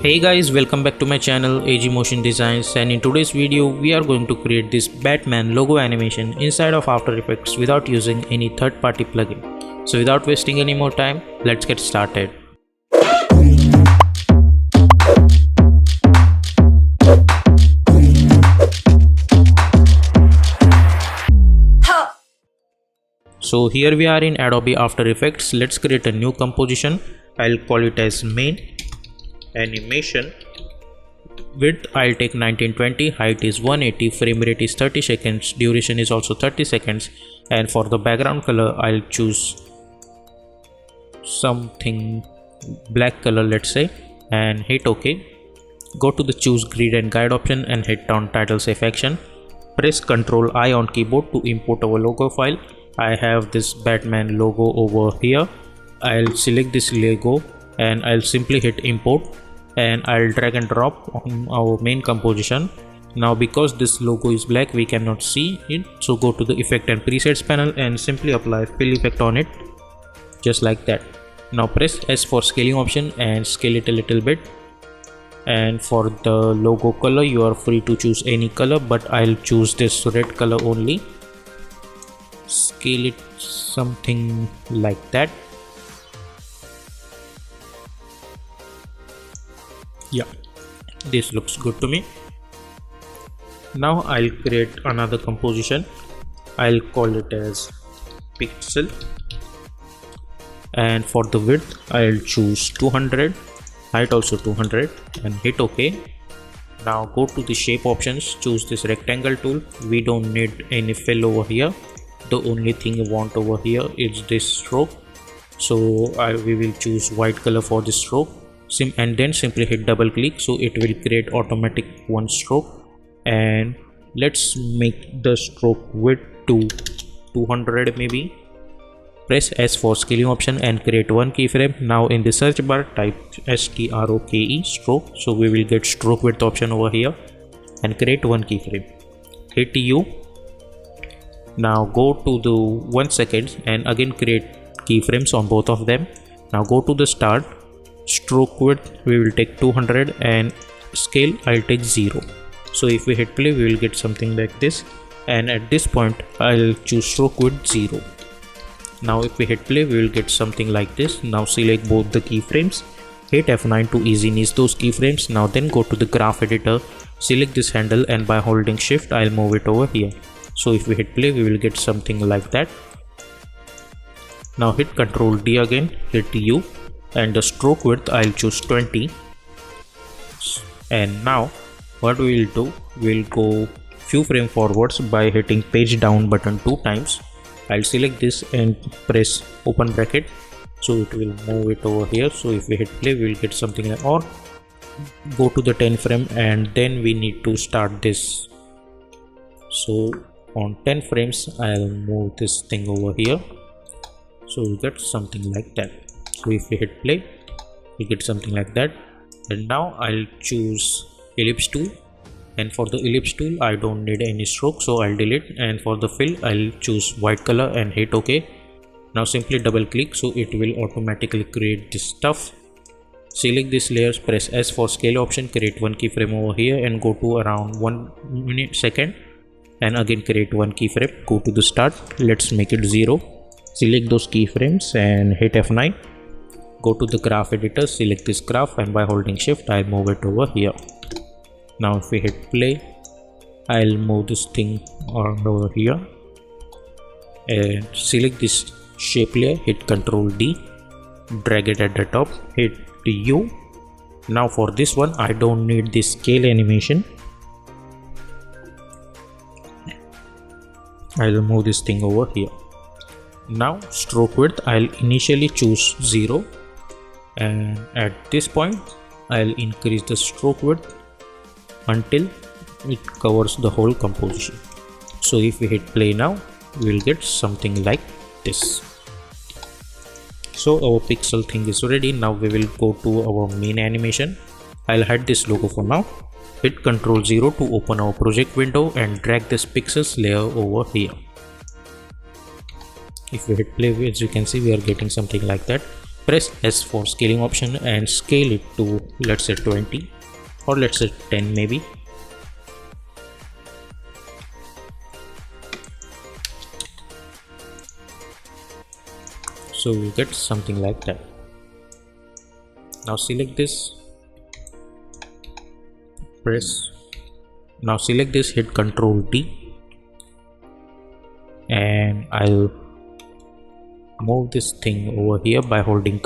Hey guys, welcome back to my channel AG Motion Designs, and in today's video we are going to create this Batman logo animation inside of After Effects without using any third-party plugin. So without wasting any more time, let's get started. So here we are in Adobe After Effects. Let's create a new composition. I'll call it as main animation. Width I'll take 1920, height is 180, frame rate is 30 seconds, duration is also 30 seconds, and for the background color I'll choose something black color, let's say, and hit OK. Go to the choose grid and guide option and hit on title safe action. Press Ctrl I on keyboard to import our logo file. I have this Batman logo over here. I'll select this logo and I'll simply hit import, and I'll drag and drop on our main composition. Now because this logo is black we cannot see it, so go to the effect and presets panel and simply apply fill effect on it, just like that. Now press S for scaling option and scale it a little bit, and for the logo color you are free to choose any color, but I'll choose this red color only. Scale it something like that. Yeah, this looks good to me. Now I'll create another composition. I'll call it as pixel, and for the width I'll choose 200, height also 200, and hit OK. Now go to the shape options, choose this rectangle tool. We don't need any fill over here. The only thing you want over here is this stroke, so we will choose white color for this stroke. And then simply hit double click, so it will create automatic one stroke, and let's make the stroke width to 200 maybe. Press S for scaling option and create one keyframe. Now in the search bar type stroke stroke, so we will get stroke width option over here, and create one keyframe. Hit U. Now go to the 1 second and again create keyframes on both of them. Now go to the start. Stroke width we will take 200 and scale I'll take 0. So if we hit play we will get something like this, and at this point I'll choose stroke width 0. Now if we hit play we will get something like this. Now select both the keyframes, hit F9 to easy niche those keyframes. Now then go to the graph editor, select this handle, and by holding shift I'll move it over here. So if we hit play we will get something like that. Now hit Ctrl D again, hit U, and the stroke width I'll choose 20. And now what we will do, we'll go few frame forwards by hitting page down button 2 times. I'll select this and press open bracket, so it will move it over here. So if we hit play we will get something like, or go to the 10 frame and then we need to start this. So on 10 frames I'll move this thing over here, so we get something like that. So if we hit play we get something like that. And now I'll choose ellipse tool, and for the ellipse tool I don't need any stroke, so I'll delete, and for the fill I'll choose white color and hit OK. Now simply double click, so it will automatically create this stuff. Select this layers, press S for scale option, create one keyframe over here and go to around 1 second, and again create one keyframe. Go to the start, let's make it 0. Select those keyframes and hit F9. Go to the graph editor, select this graph, and by holding shift I'll move it over here. Now if we hit play I'll move this thing around over here and select this shape layer, hit Ctrl D, drag it at the top, hit U. Now for this one I don't need this scale animation. I'll move this thing over here. Now stroke width I'll initially choose 0, and at this point I'll increase the stroke width until it covers the whole composition. So if we hit play now we'll get something like this. So our pixel thing is ready. Now we will go to our main animation. I'll hide this logo for now. Hit Ctrl 0 to open our project window and drag this pixels layer over here. If we hit play, as you can see we are getting something like that. Press S for scaling option and scale it to, let's say 20 or let's say 10 maybe. So you get something like that. Now select this, now select this, hit Ctrl D, and I'll move this thing over here by holding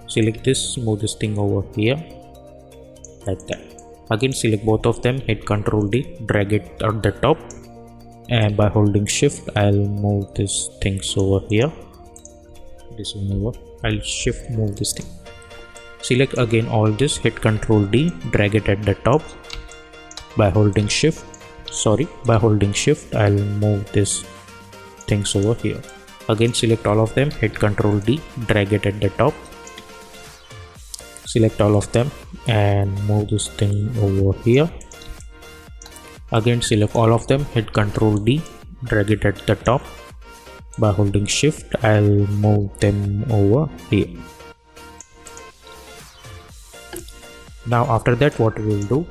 select this, move this thing over here like that. Again select both of them, hit Ctrl D, drag it at the top, and by holding shift I'll move this things over here, this one over. I'll shift move this thing. Select again all this, hit Ctrl D, drag it at the top. By holding shift I'll move this things over here. Again select all of them, hit Ctrl D, drag it at the top. Select all of them and move this thing over here. Again select all of them, hit Ctrl D, drag it at the top. By holding shift I'll move them over here. Now after that, what we will do,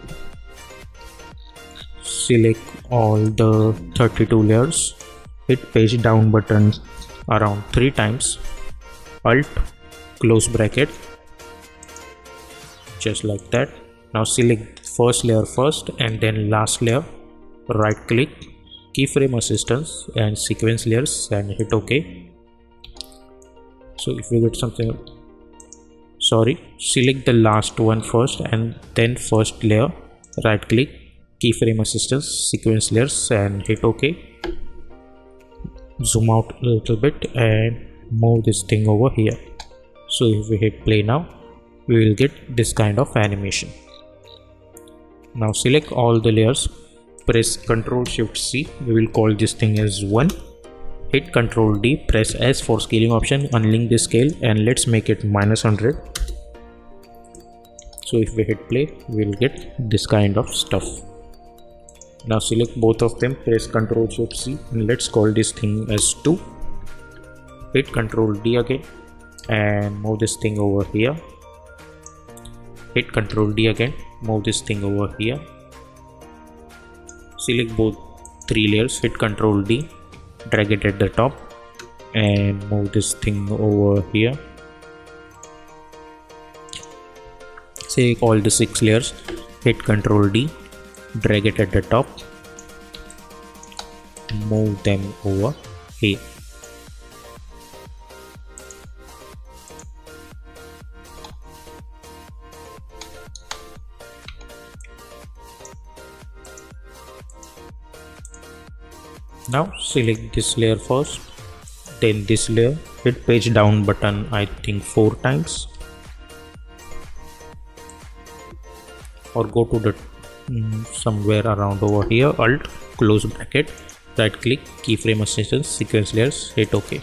select all the 32 layers, hit page down button around 3 times, Alt, close bracket, just like that. Now select first layer first and then last layer, right click, keyframe assistance and sequence layers and hit OK. So if you get something, select the last one first and then first layer, right click, keyframe assistance, sequence layers and hit OK. Zoom out a little bit and move this thing over here. So if we hit play now, we will get this kind of animation. Now select all the layers, press Ctrl Shift C, we will call this thing as 1. Hit Ctrl D, press S for scaling option, unlink the scale and let's make it -100. So if we hit play, we will get this kind of stuff. Now select both of them, press Ctrl Shift C and let's call this thing as 2. Hit Ctrl D again and move this thing over here. Hit Ctrl D again, move this thing over here. Select both 3 layers, hit Ctrl D, drag it at the top and move this thing over here. Select all the 6 layers, hit Ctrl D, drag it at the top, move them over here. Now select this layer first, then this layer, hit page down button I think 4 times, or go to the somewhere around over here, Alt, close bracket, right click, keyframe assistance, sequence layers, hit OK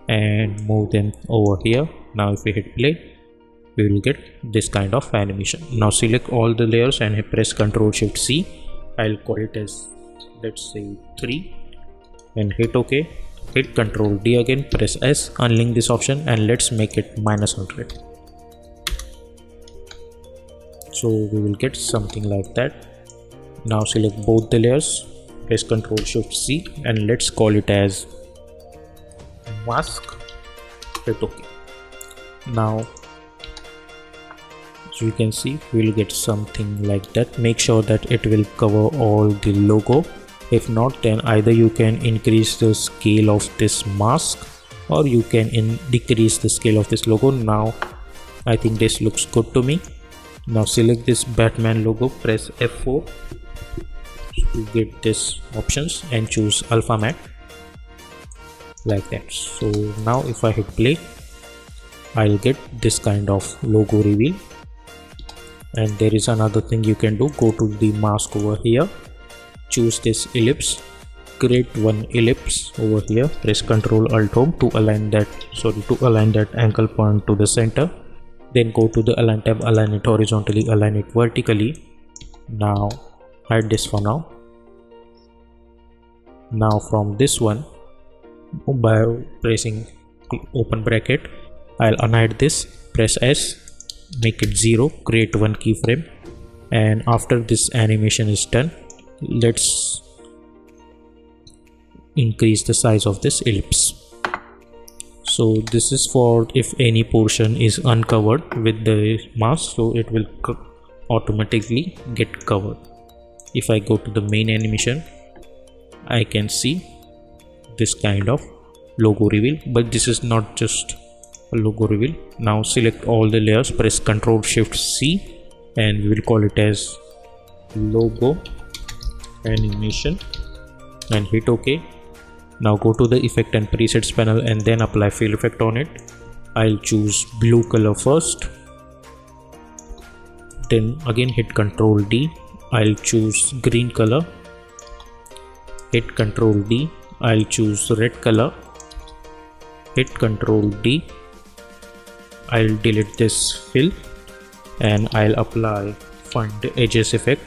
and move them over here. Now if we hit play, we will get this kind of animation. Now select all the layers and press Ctrl Shift C, I'll call it as, let's say 3 and hit OK. Hit Ctrl D again, press S, unlink this option and let's make it -100. So we will get something like that. Now select both the layers, press Ctrl Shift C and let's call it as mask, hit OK. Now as you can see, we will get something like that. Make sure that it will cover all the logo. If not, then either you can increase the scale of this mask or you can decrease the scale of this logo. Now I think this looks good to me. Now select this Batman logo, press F4 to get this options and choose alpha matte like that. So now if I hit play, I'll get this kind of logo reveal. And there is another thing you can do, go to the mask over here, choose this ellipse, create one ellipse over here, press Ctrl Alt Home to align that angle point to the center. Then go to the align tab, align it horizontally, align it vertically. Now hide this for now. Now from this one, by pressing open bracket. I'll unhide this, press S, make it 0, create one keyframe, and after this animation is done, let's increase the size of this ellipse. So this is for if any portion is uncovered with the mask, so it will automatically get covered. If I go to the main animation, I can see this kind of logo reveal, but this is not just a logo reveal. Now select all the layers, press Ctrl Shift C, and we will call it as logo animation and hit OK. Now go to the effect and presets panel and then apply fill effect on it. I'll choose blue color first, then again hit Ctrl D. I'll choose green color, hit Ctrl D. I'll choose red color, hit Ctrl D. I'll delete this fill and I'll apply find edges effect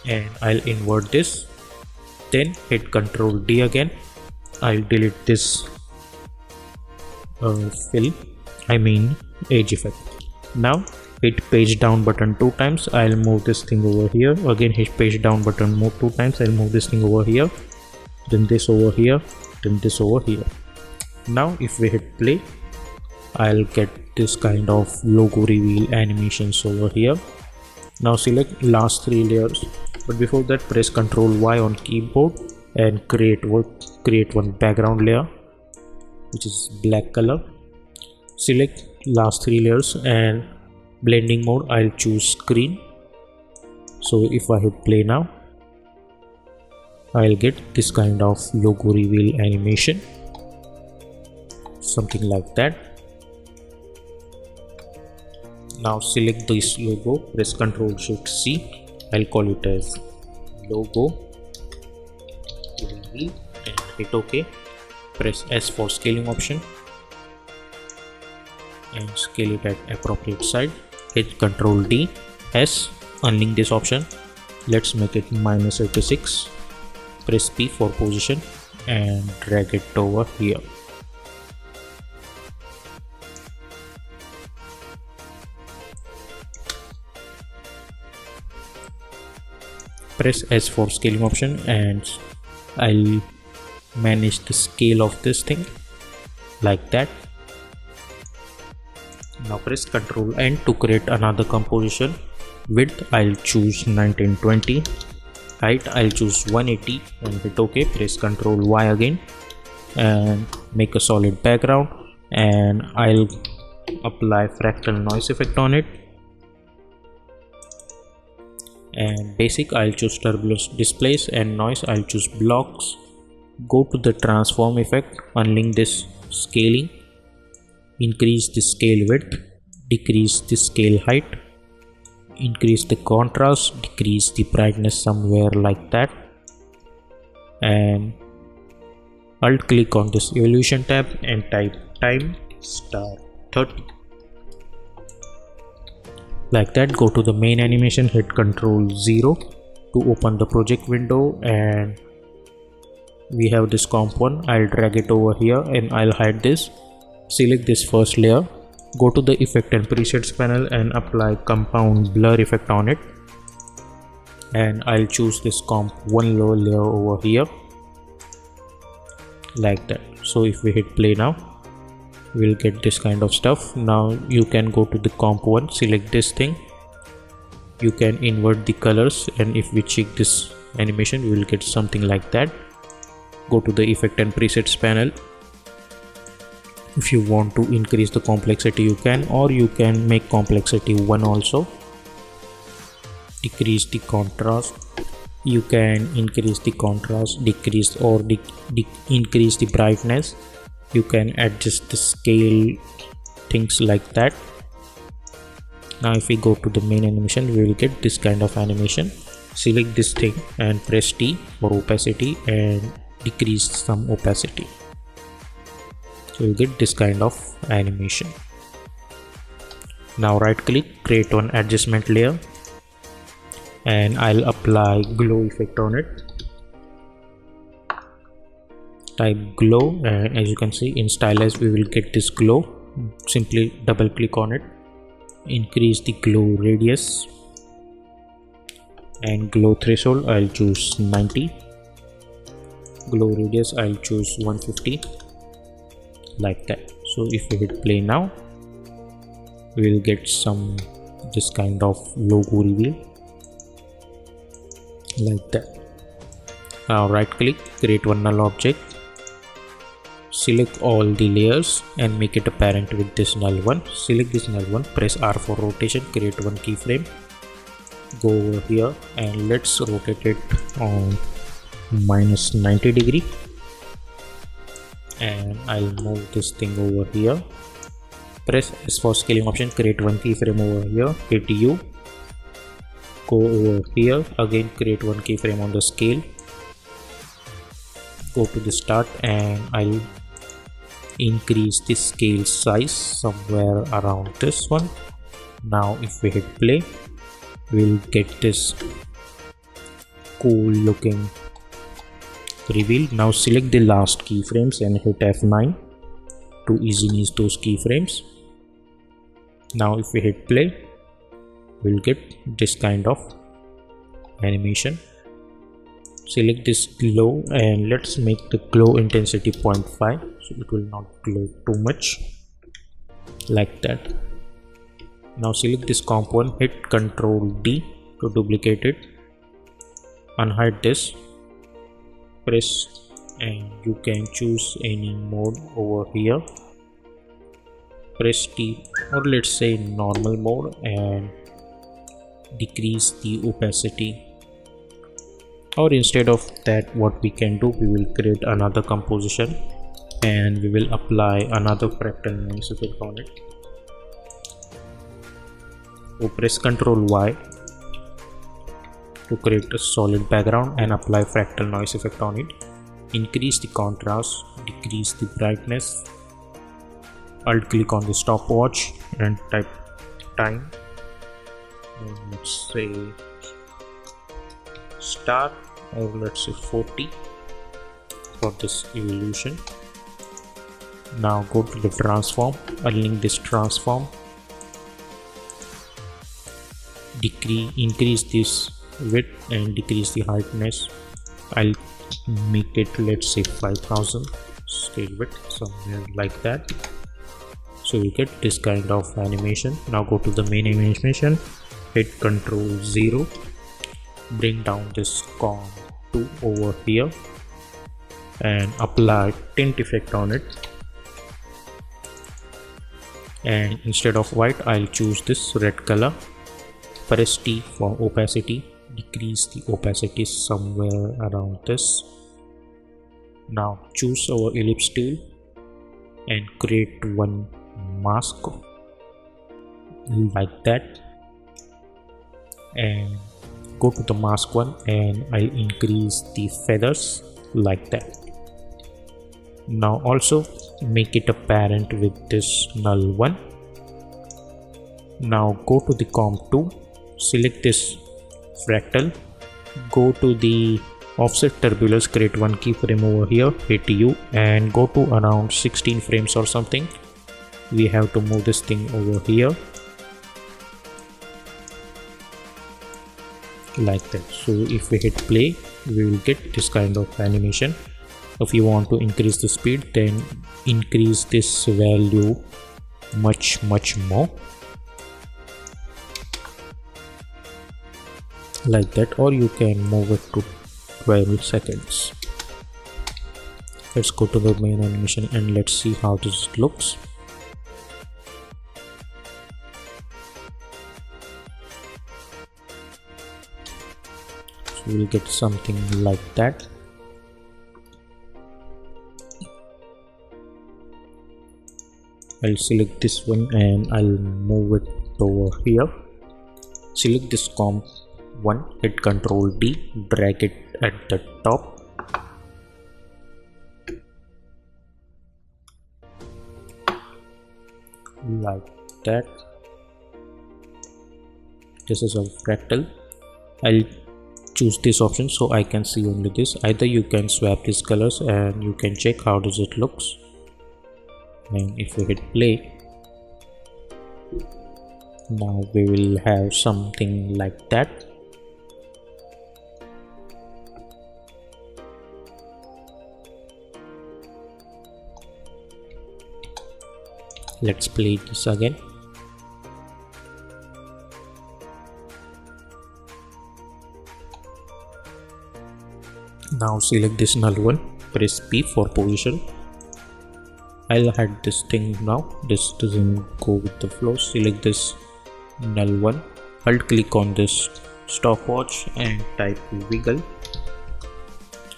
and I'll invert this, then hit Ctrl D again. I'll delete this fill, edge effect. Now hit page down button 2 times. I'll move this thing over here. Again hit page down button, move 2 times. I'll move this thing over here, then this over here, then this over here. Now if we hit play, I'll get this kind of logo reveal animations over here. Now select last 3 layers, but before that press Ctrl Y on keyboard and create one background layer which is black color. Select last 3 layers and blending mode, I'll choose screen. So if I hit play now, I'll get this kind of logo reveal animation, something like that. Now select this logo, press Ctrl Shift C. I'll call it as logo reveal and hit OK. Press S for scaling option and scale it at appropriate side. Hit Ctrl D, S, unlink this option. Let's make it -86. Press P for position and drag it over here. Press S for scaling option and I'll manage the scale of this thing like that. Now press Ctrl N to create another composition. Width I'll choose 1920. Height I'll choose 180 and hit OK. Press Ctrl Y again and make a solid background, and I'll apply fractal noise effect on it. And basic I'll choose turbulence displace, and noise I'll choose blocks. Go to the transform effect, unlink this scaling, increase the scale width, decrease the scale height, increase the contrast, decrease the brightness somewhere like that, and alt click on this evolution tab and type time *30. Like that. Go to the main animation, hit Ctrl 0 to open the project window, and we have this comp one. I'll drag it over here and I'll hide this. Select this first layer, go to the effect and presets panel and apply compound blur effect on it, and I'll choose this comp one lower layer over here like that. So if we hit play now, we'll get this kind of stuff. Now you can go to the comp one, select this thing, you can invert the colors, and if we check this animation we will get something like that. Go to the effect and presets panel. If you want to increase the complexity you can, or you can make complexity 1 also. Decrease the contrast, you can increase the contrast, decrease or increase the brightness. You can adjust the scale, things like that. Now if we go to the main animation, we will get this kind of animation. Select this thing and press T for opacity and decrease some opacity. So you get this kind of animation. Now right click, create one adjustment layer, and I'll apply glow effect on it. type glow, and as you can see in stylize we will get this glow. Simply double click on it, increase the glow radius and glow threshold. I'll choose 90. Glow radius I'll choose 150, like that. So if we hit play now, we will get some this kind of logo reveal, like that. Now right click, create one null object, select all the layers and make it a parent with this null one. Select this null one, press R for rotation, create one keyframe, go over here and let's rotate it on minus 90 degree, and I'll move this thing over here. Press S for scaling option, create one keyframe over here, hit U, go over here again, create one keyframe on the scale, go to the start and I'll increase the scale size somewhere around this one. Now if we hit play, we'll get this cool looking reveal. Now select the last keyframes and hit F9 to easily use those keyframes. Now if we hit play, we'll get this kind of animation. Select this glow and let's make the glow intensity 0.5 so it will not glow too much, like that. Now select this component, hit Ctrl D to duplicate it, unhide this, press, and you can choose any mode over here. Press T, or let's say normal mode, and decrease the opacity. Or instead of that, what we can do, we will create another composition and we will apply another fractal noise effect on it. So press Ctrl Y to create a solid background and apply fractal noise effect on it. Increase the contrast, decrease the brightness. Alt click on the stopwatch and type time, and let's say start, or let's say 40 for this evolution. Now go to the transform, unlink this transform, increase this width and decrease the heightness. I'll make it, let's say 5000 scale width, somewhere like that. So you get this kind of animation. Now go to the main animation, hit Ctrl 0, bring down this COM2 over here and apply tint effect on it, and instead of white I'll choose this red color. Press T for opacity, decrease the opacity somewhere around this. Now choose our ellipse tool and create one mask like that, and go to the mask one and I'll increase the feathers like that. Now also make it a parent with this null one. Now go to the COM2, select this fractal, go to the offset turbulence, create one keyframe over here, hit U and go to around 16 frames or something. We have to move this thing over here like that. So if we hit play, we will get this kind of animation. If you want to increase the speed, then increase this value much more, like that, or you can move it to 12 seconds. Let's go to the main animation and let's see how this looks. So we'll get something like that. I'll select this one and I'll move it over here. Select this COM1, hit Ctrl D, drag it at the top. Like that. This is a fractal. I'll choose this option so I can see only this. Either you can swap these colors and you can check how does it looks. And if we hit play, now we will have something like that. Let's play this again. Now select this null one, press P for position. I'll hide this thing now, this doesn't go with the flow. Select this null one, alt click on this stopwatch and type wiggle.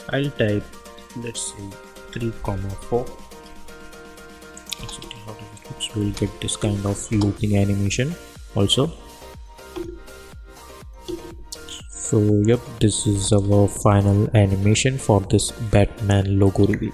I'll type, let's say 3,4. So we'll get this kind of looping animation also. So yep, this is our final animation for this Batman logo reveal.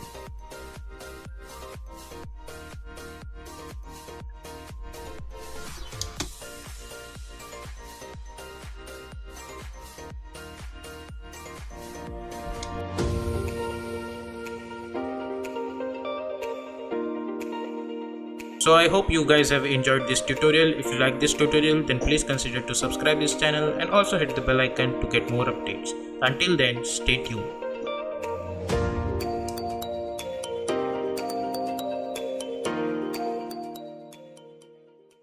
So I hope you guys have enjoyed this tutorial. If you like this tutorial, then please consider to subscribe this channel and also hit the bell icon to get more updates. Until then, stay tuned.